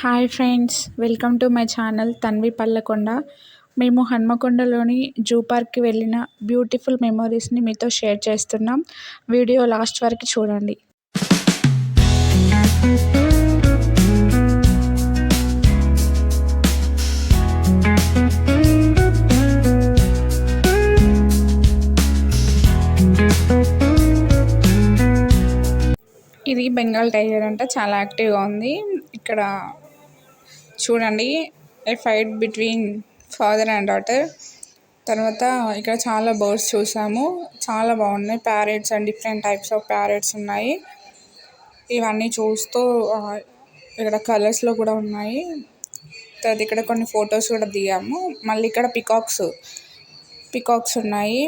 Hi friends, welcome to my channel Tanvi Pallakonda. మేము హన్మకొండలోని zoo పార్క్కి వెళ్ళిన బ్యూటిఫుల్ మెమొరీస్ని మీతో షేర్ చేస్తున్నాం. వీడియో లాస్ట్ వరకు చూడండి. ఇది బెంగాల్ టైగర్ అంట, చాలా యాక్టివ్గా ఉంది. ఇక్కడ చూడండి, a fight between father and daughter. తర్వాత ఇక్కడ చాలా బర్డ్స్ చూసాము, చాలా బాగున్నాయి. Parrots and different types of parrots ఉన్నాయి. ఇవన్నీ చూస్తూ ఇక్కడ కలర్స్లో కూడా ఉన్నాయి. తర్వాత ఇక్కడ కొన్ని ఫొటోస్ కూడా దిగాము. మళ్ళీ ఇక్కడ పికాక్స్ ఉన్నాయి.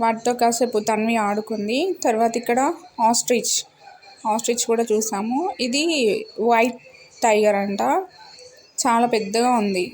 వాటితో కాసేపు తన్వి ఆడుకుంది. తర్వాత ఇక్కడ ఆస్ట్రిచ్ కూడా చూసాము. ఇది వైట్ టైగర్ అంట, చాలా పెద్దగా ఉంది.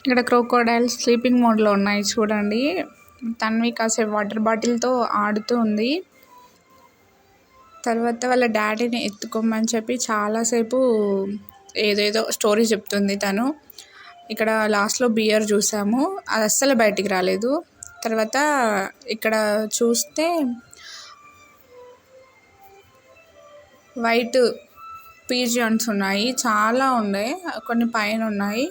ఇక్కడ క్రోకోడైల్స్ స్లీపింగ్ మోడ్లో ఉన్నాయి చూడండి. తన్వి కాసేపు వాటర్ బాటిల్తో ఆడుతూ ఉంది. తర్వాత వాళ్ళ డాడీని ఎత్తుకోమని చెప్పి చాలాసేపు ఏదేదో స్టోరీ చెప్తుంది తను. ఇక్కడ లాస్ట్లో బియర్ చూసాము, అది అస్సలు బయటికి రాలేదు. తర్వాత ఇక్కడ చూస్తే వైట్ పీజియన్స్ ఉన్నాయి, చాలా ఉన్నాయి, కొన్ని పైన ఉన్నాయి.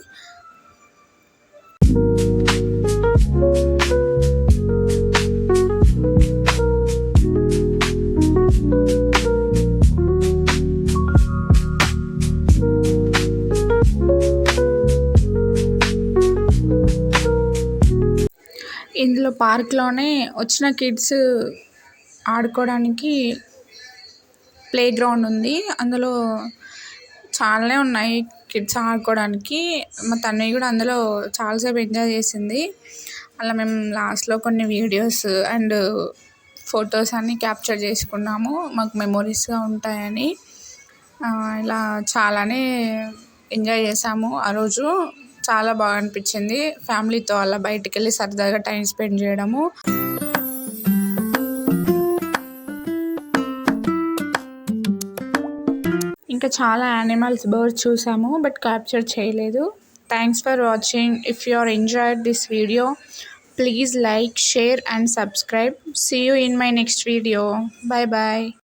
ఇందులో పార్క్లోనే వచ్చిన కిడ్స్ ఆడుకోవడానికి ప్లే గ్రౌండ్ ఉంది. అందులో చాలానే ఉన్నాయి కిడ్స్ ఆడుకోవడానికి. మా తన్వి కూడా అందులో చాలాసేపు ఎంజాయ్ చేసింది. అలా మేము లాస్ట్లో కొన్ని వీడియోస్ అండ్ ఫొటోస్ అన్నీ క్యాప్చర్ చేసుకున్నాము, మాకు మెమొరీస్గా ఉంటాయని. ఇలా చాలానే ఎంజాయ్ చేసాము ఆ రోజు. చాలా బాగా అనిపించింది ఫ్యామిలీతో అలా బయటికి వెళ్ళి సరదాగా టైం స్పెండ్ చేయడము. ఇంకా చాలా యానిమల్స్, బర్డ్స్ చూసాము, బట్ క్యాప్చర్ చేయలేదు. Thanks for watching. If you are enjoyed this video, please like, share and subscribe. See you in my next video. Bye bye.